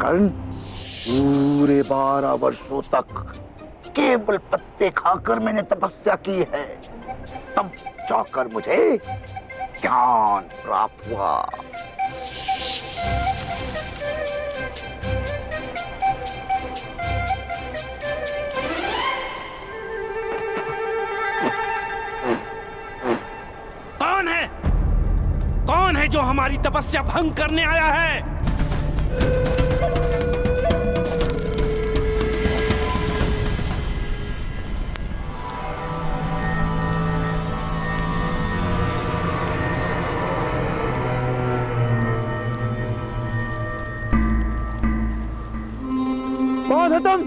कर्ण पूरे 12 वर्षों तक केवल पत्ते खाकर मैंने तपस्या की है, तब जाकर मुझे ज्ञान प्राप्त हुआ। कौन है जो हमारी तपस्या भंग करने आया है? कौन हो तुम?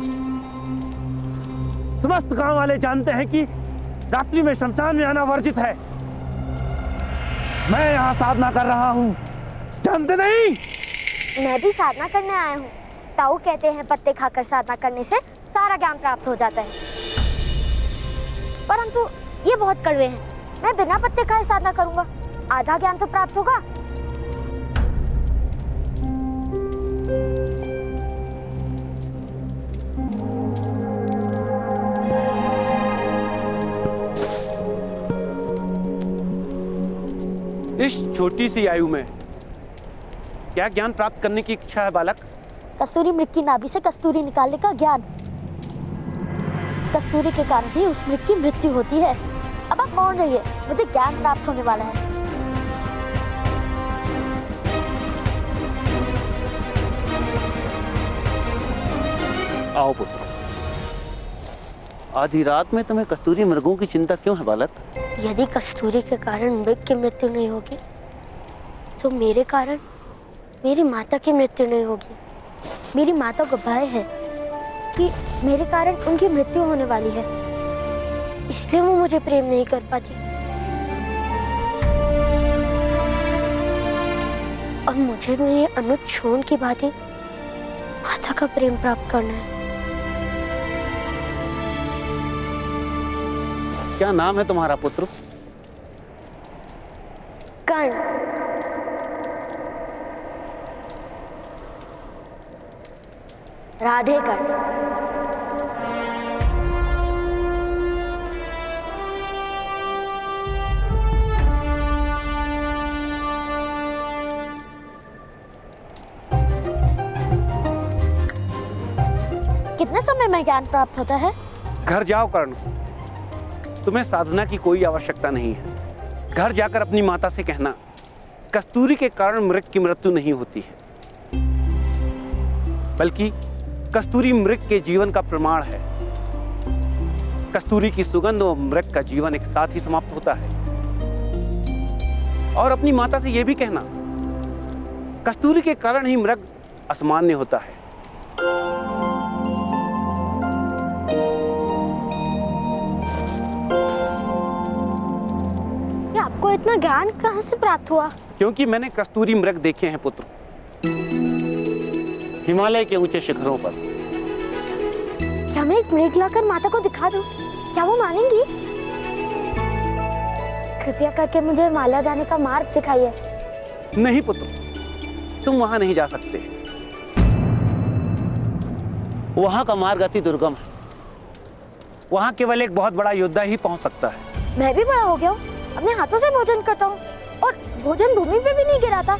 समस्त गांव वाले जानते हैं कि रात्रि में शमशान में आना वर्जित है। मैं यहाँ साधना कर रहा हूँ, जानते नहीं? मैं भी साधना करने आया हूँ। ताऊ कहते हैं पत्ते खाकर साधना करने से सारा ज्ञान प्राप्त हो जाता है, परंतु ये बहुत कड़वे हैं। मैं बिना पत्ते खाए साधना करूंगा, आधा ज्ञान तो प्राप्त होगा। इस छोटी सी आयु में क्या ज्ञान प्राप्त करने की इच्छा है बालक? कस्तूरी मृग की नाभि से कस्तूरी निकालने का ज्ञान। कस्तूरी के कारण ही उस मृग की मृत्यु होती है। अब आप मौन रहिए, मुझे ज्ञान प्राप्त होने वाला है। आओ पुत्र। आधी रात में तुम्हें कस्तूरी मृगों की चिंता क्यों है बालक? यदि कस्तूरी के कारण मृग की मृत्यु नहीं होगी तो मेरे कारण मेरी माता की मृत्यु नहीं होगी। मेरी माता को भय है कि मेरे कारण उनकी मृत्यु होने वाली है, इसलिए वो मुझे प्रेम नहीं कर पाती। और मुझे मेरे अनुज छोन की भांति माता का प्रेम प्राप्त करना है। क्या नाम है तुम्हारा पुत्र? कर्ण। राधे कर्ण। कितने समय में ज्ञान प्राप्त होता है? घर जाओ कर्ण, तुम्हें साधना की कोई आवश्यकता नहीं है। घर जाकर अपनी माता से कहना कस्तूरी के कारण मृग की मृत्यु नहीं होती है, बल्कि कस्तूरी मृग के जीवन का प्रमाण है। कस्तूरी की सुगंध और मृग का जीवन एक साथ ही समाप्त होता है। और अपनी माता से यह भी कहना कस्तूरी के कारण ही मृग असामान्य होता है। आपको इतना ज्ञान कहाँ से प्राप्त हुआ? क्योंकि मैंने कस्तूरी मृग देखे हैं पुत्र, हिमालय के ऊंचे शिखरों पर। क्या मैं एक मृग लाकर माता को दिखा दूं? क्या वो मानेंगी? कृपया करके मुझे हिमालय जाने का मार्ग दिखाइए। नहीं पुत्र, तुम वहां नहीं जा सकते। वहां का मार्ग अति दुर्गम है। वहां केवल एक बहुत बड़ा योद्धा ही पहुंच सकता है। मैं भी बड़ा हो गया हूँ, अपने हाथों से भोजन करता हूँ और भोजन भूमि पे भी नहीं गिराता।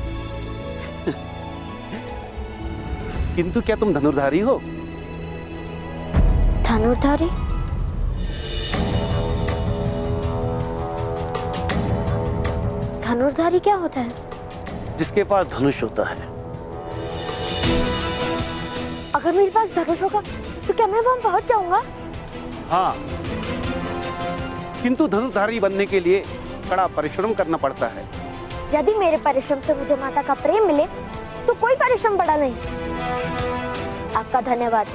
किंतु क्या तुम धनुर्धारी हो? धनुर्धारी? धनुर्धारी क्या होता है? जिसके पास धनुष होता है। अगर मेरे पास धनुष होगा तो क्या मैं वहां पहुंच जाऊंगा? हाँ, किंतु धनुर्धारी बनने के लिए कड़ा परिश्रम करना पड़ता है। यदि मेरे परिश्रम से मुझे माता का प्रेम मिले तो कोई परिश्रम बड़ा नहीं। आपका धन्यवाद।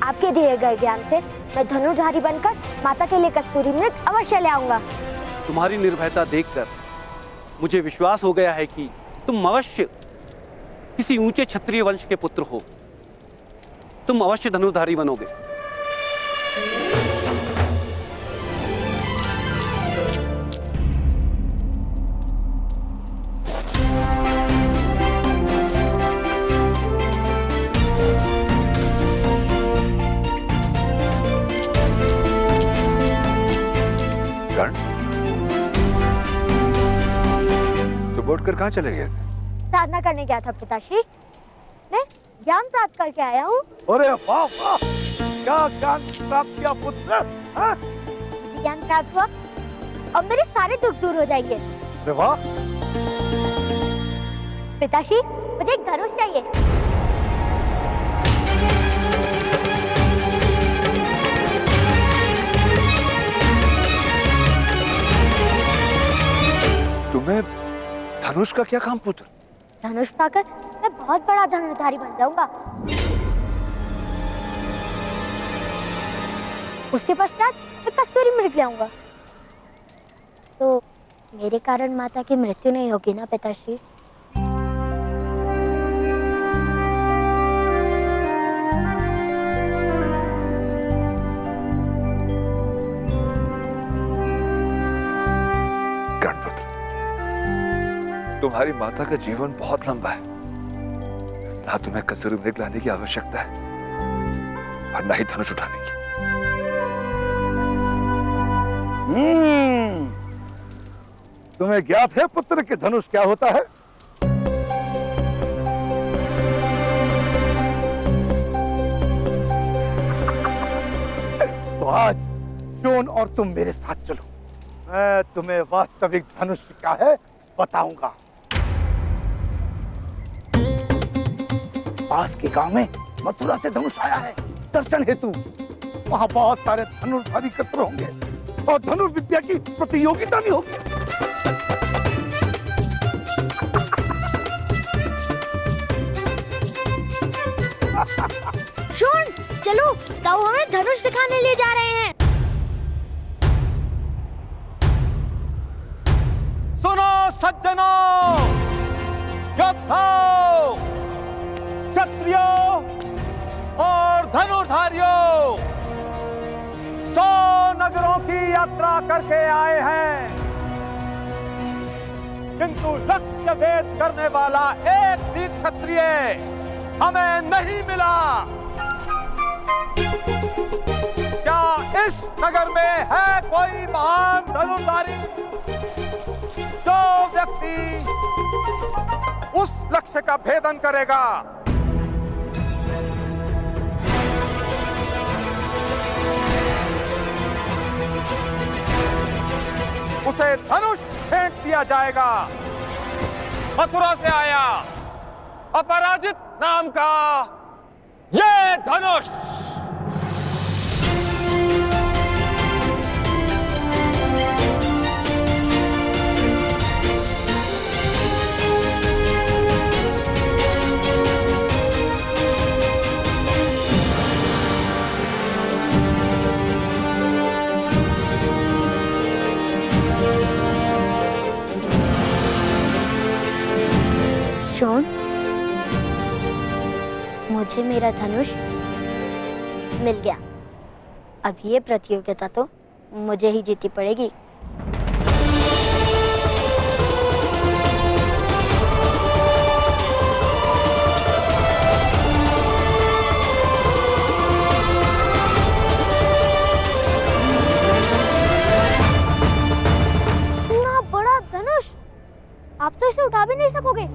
आपके दिए गए ज्ञान से मैं धनुर्धारी बनकर माता के लिए कस्तूरी मृग अवश्य ले आऊंगा। तुम्हारी निर्भयता देखकर मुझे विश्वास हो गया है कि तुम अवश्य किसी ऊंचे क्षत्रिय वंश के पुत्र हो। तुम अवश्य धनुर्धारी बनोगे। लौट कर कहाँ चले गए थे? साधना करने गया था पिताश्री। मैं ज्ञान प्राप्त करके आया हूँ। अरे वाह वाह, क्या ज्ञान प्राप्त किया पुत्र? हाँ? ज्ञान प्राप्त हुआ और मेरे सारे दुख दूर हो जाएंगे। अरे वाह, पिताश्री मुझे एक धनुष चाहिए। तुम्हें धनुष का क्या काम पुत्र? धनुष पाकर मैं बहुत बड़ा धनुर्धारी बन जाऊंगा। उसके पश्चात मैं कस्तूरी मृग लाऊंगा। तो मेरे कारण माता की मृत्यु नहीं होगी ना पिताश्री? गणपुत्र, तुम्हारी माता का जीवन बहुत लंबा है। ना तुम्हें कसूरी मृग लाने की आवश्यकता है और ना ही धनुष उठाने की। तुम्हें ज्ञात है पुत्र कि धनुष क्या होता है? तो आज जोन और तुम मेरे साथ चलो, मैं तुम्हें वास्तविक धनुष क्या है बताऊंगा। पास के गांव में मथुरा से धनुष आया है दर्शन हेतु। वहां बहुत सारे धनुर्धारी एकत्र होंगे और धनुर्विद्या की प्रतियोगिता भी होगी। शोन, चलो, ताऊ हमें धनुष दिखाने ले जा रहे हैं। सुनो सज्जनों, योद्धाओं, क्षत्रियों और धनुर्धारियों, 100 नगरों की यात्रा करके आए हैं, किंतु लक्ष्य भेद करने वाला एक भी क्षत्रिय हमें नहीं मिला। क्या इस नगर में है कोई महान धनुर्धारी जो व्यक्ति उस लक्ष्य का भेदन करेगा? उसे धनुष फेंक दिया जाएगा। मथुरा से आया अपराजित नाम का ये धनुष। शोन, मुझे मेरा धनुष मिल गया। अब ये प्रतियोगिता तो मुझे ही जीतनी पड़ेगी। इतना बड़ा धनुष, आप तो इसे उठा भी नहीं सकोगे।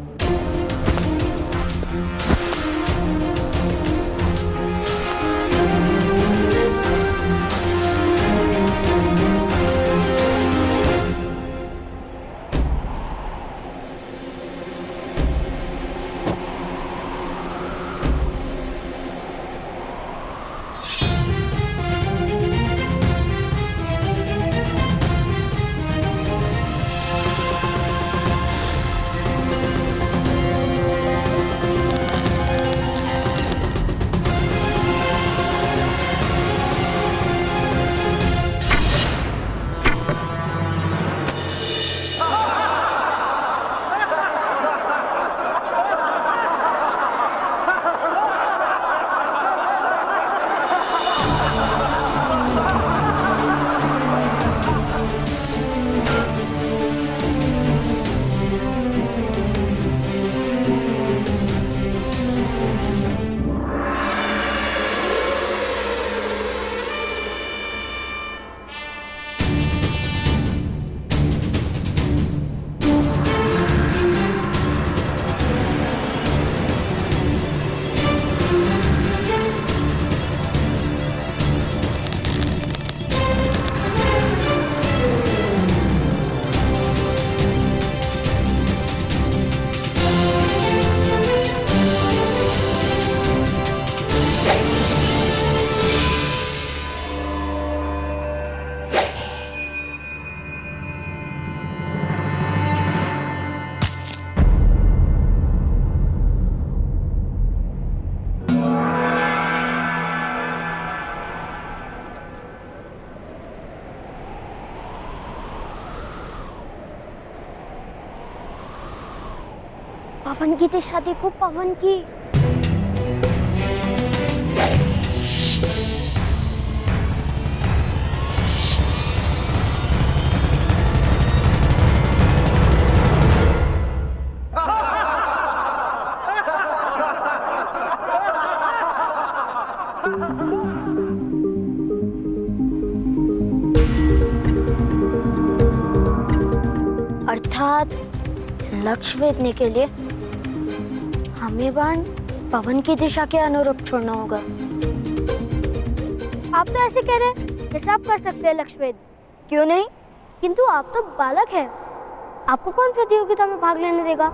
पवन की दिशा देखो, पवन की। अर्थात लक्ष्य वेधने के लिए हमें बाण पवन की दिशा के अनुरूप छोड़ना होगा। आप तो ऐसे कह रहे हैं जैसे आप कर सकते हैं लक्ष्य वेध। क्यों नहीं? किंतु आप तो बालक हैं, आपको कौन प्रतियोगिता में भाग लेने देगा?